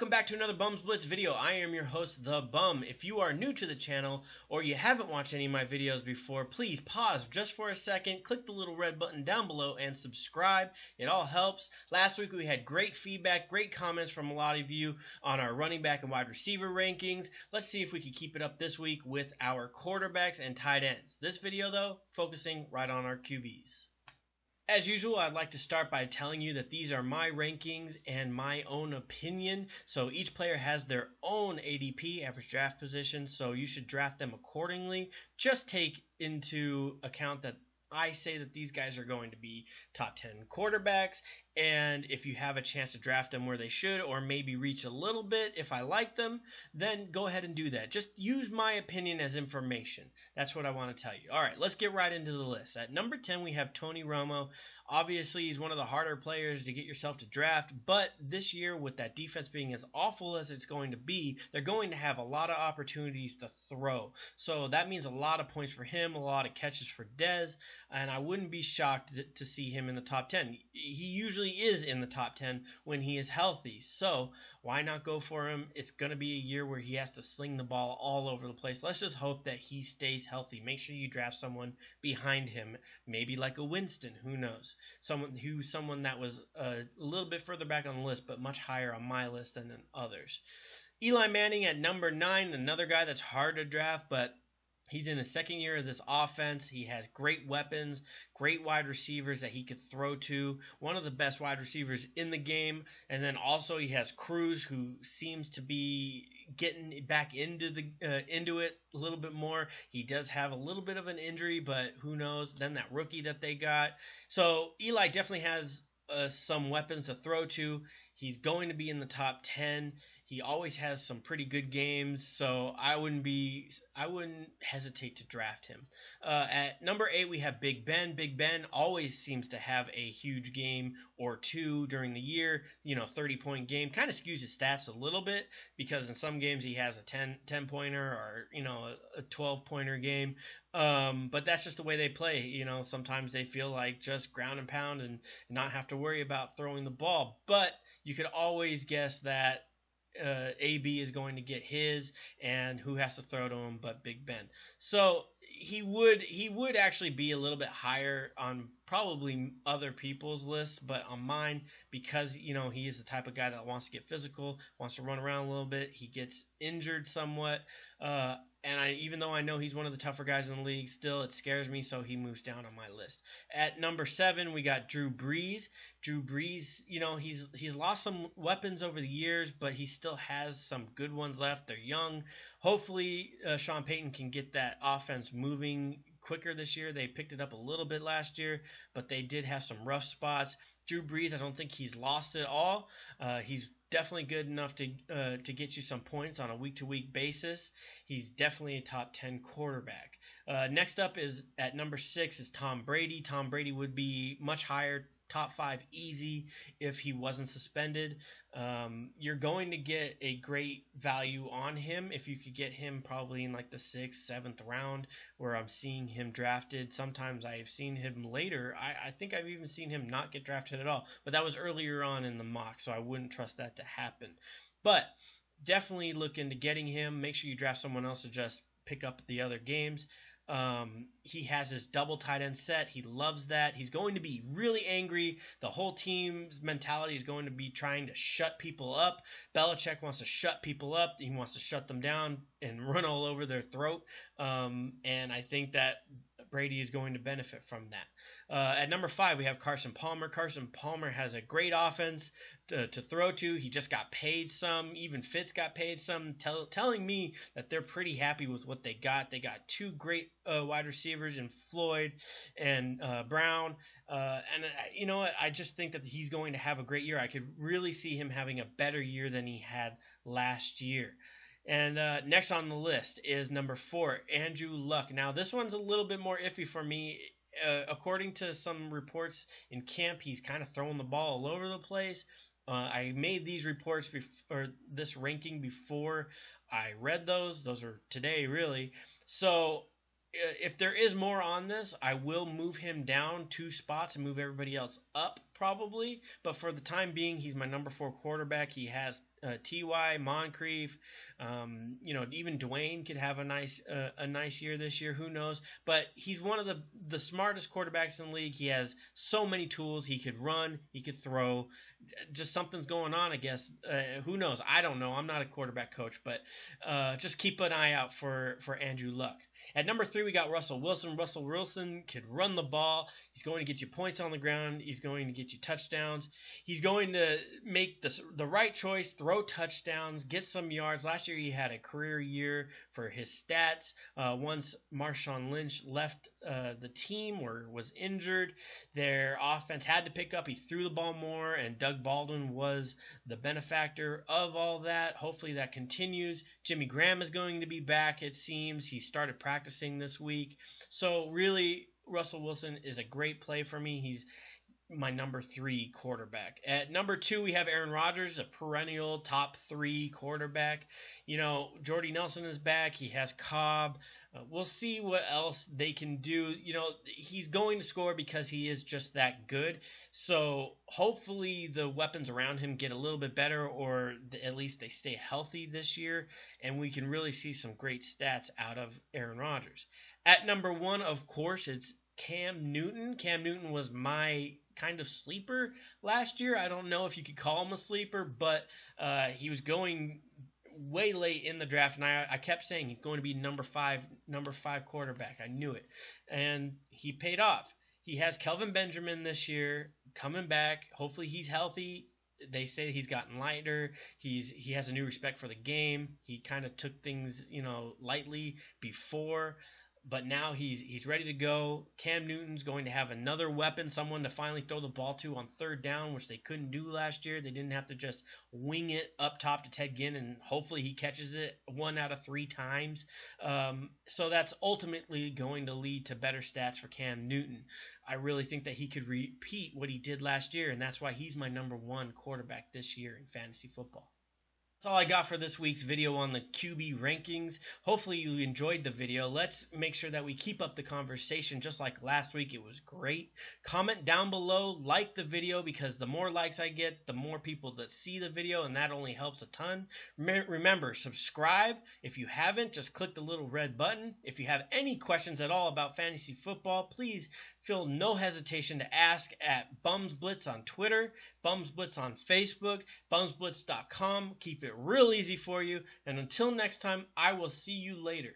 welcome back to another Bums Blitz video. I am your host, The Bum. If you are new to the channel or you haven't watched any of my videos before, please pause just for a second, click the little red button down below and subscribe. It all helps. Last week we had great feedback, great comments from a lot of you on our running back and wide receiver rankings. Let's see if we can keep it up this week with our quarterbacks and tight ends. This video though, focusing right on our QBs. As usual, I'd like to start by telling you that these are my rankings and my own opinion. So each player has their own ADP, average draft position, so you should draft them accordingly. Just take into account that I say that these guys are going to be top 10 quarterbacks, and if you have a chance to draft them where they should or maybe reach a little bit, if I like them, then go ahead and do that. Just use my opinion as information. That's what I want to tell you. All right, let's get right into the list. At number 10, we have Tony Romo. Obviously, he's one of the harder players to get yourself to draft, but this year, with that defense being as awful as it's going to be, they're going to have a lot of opportunities to throw. So that means a lot of points for him, a lot of catches for Dez, and I wouldn't be shocked to see him in the top 10. He usually is in the top 10 when he is healthy, so why not go for him? It's going to be a year where he has to sling the ball all over the place. Let's just hope that he stays healthy. Make sure you draft someone behind him, maybe like a Winston, who knows? Someone that was a little bit further back on the list, but much higher on my list than in others. Eli Manning at number 9, another guy that's hard to draft, but he's in his second year of this offense. He has great weapons, great wide receivers that he could throw to. One of the best wide receivers in the game. And then also he has Cruz, who seems to be getting back into it a little bit more. He does have a little bit of an injury, but who knows? Then that rookie that they got. So Eli definitely has some weapons to throw to. He's going to be in the top 10. He always has some pretty good games, so I wouldn't hesitate to draft him. At number 8, we have Big Ben. Big Ben always seems to have a huge game or two during the year. 30-point game. Kind of skews his stats a little bit because in some games he has a 10-pointer or a 12-pointer game. But that's just the way they play. Sometimes they feel like just ground and pound and not have to worry about throwing the ball. But you could always guess that AB is going to get his, and who has to throw to him but Big Ben. So he would actually be a little bit higher on probably other people's lists, but on mine, because he is the type of guy that wants to get physical, wants to run around a little bit. He gets injured somewhat, and even though I know he's one of the tougher guys in the league, still it scares me, so he moves down on my list. At number 7, we got Drew Brees. Drew Brees, he's lost some weapons over the years, but he still has some good ones left. They're young. Hopefully, Sean Payton can get that offense moving quicker this year. They picked it up a little bit last year, but they did have some rough spots. Drew Brees, I don't think he's lost it all. He's definitely good enough to get you some points on a week-to-week basis. He's definitely a top 10 quarterback. Next up is at number 6 is Tom Brady. Tom Brady would be much higher, top 5 easy if he wasn't suspended. You're going to get a great value on him if you could get him probably in like the 6th, 7th round where I'm seeing him drafted. Sometimes I've seen him later. I think I've even seen him not get drafted at all, but that was earlier on in the mock, so I wouldn't trust that to happen. But definitely look into getting him. Make sure you draft someone else to just pick up the other games. He has his double tight end set. He loves that. He's going to be really angry. The whole team's mentality is going to be trying to shut people up. Belichick wants to shut people up. He wants to shut them down and run all over their throat. And I think that Brady is going to benefit from that. At number 5, we have Carson Palmer. Carson Palmer has a great offense to throw to. He just got paid some. Even Fitz got paid some, telling me that they're pretty happy with what they got. They got 2 great wide receivers in Floyd and Brown. And you know what? I just think that he's going to have a great year. I could really see him having a better year than he had last year. And next on the list is number 4, Andrew Luck. Now, this one's a little bit more iffy for me. According to some reports in camp, he's kind of throwing the ball all over the place. I made these reports or this ranking before I read those. Those are today, really. So if there is more on this, I will move him down 2 spots and move everybody else up probably. But for the time being, he's my number 4 quarterback. He has Ty Moncrief, even Dwayne could have a nice year this year. Who knows? But he's one of the smartest quarterbacks in the league. He has so many tools. He could run. He could throw. Just something's going on, I guess. Who knows? I don't know. I'm not a quarterback coach, but just keep an eye out for Andrew Luck. At number 3, we got Russell Wilson. Russell Wilson could run the ball. He's going to get you points on the ground. He's going to get you touchdowns. He's going to make the right choice, throw touchdowns, get some yards. Last year he had a career year for his stats. Once Marshawn Lynch left the team or was injured, their offense had to pick up. He threw the ball more, and Doug Baldwin was the benefactor of all that. Hopefully that continues. Jimmy Graham is going to be back, it seems. He started practicing this week. So really, Russell Wilson is a great play for me. He's my number 3 quarterback. At number 2, we have Aaron Rodgers, a perennial top 3 quarterback. Jordy Nelson is back. He has Cobb. We'll see what else they can do. He's going to score because he is just that good. So hopefully the weapons around him get a little bit better, or at least they stay healthy this year, and we can really see some great stats out of Aaron Rodgers. At number 1, of course, it's Cam Newton. Cam Newton was my kind of sleeper last year. I don't know if you could call him a sleeper, but he was going way late in the draft, and I kept saying he's going to be number five quarterback. I knew it, and he paid off. He has Kelvin Benjamin this year coming back. Hopefully he's healthy. They say he's gotten lighter. He has a new respect for the game. He kind of took things lightly before. But now he's ready to go. Cam Newton's going to have another weapon, someone to finally throw the ball to on third down, which they couldn't do last year. They didn't have to just wing it up top to Ted Ginn, and hopefully he catches it 1 out of 3 times. So that's ultimately going to lead to better stats for Cam Newton. I really think that he could repeat what he did last year, and that's why he's my number 1 quarterback this year in fantasy football. That's all I got for this week's video on the QB rankings. Hopefully you enjoyed the video. Let's make sure that we keep up the conversation just like last week. It was great. Comment down below, like the video, because the more likes I get, the more people that see the video, and that only helps a ton. Remember, subscribe. If you haven't, just click the little red button. If you have any questions at all about fantasy football, please feel no hesitation to ask at BumsBlitz on Twitter, BumsBlitz on Facebook, BumsBlitz.com. Keep it real easy for you. And until next time, I will see you later.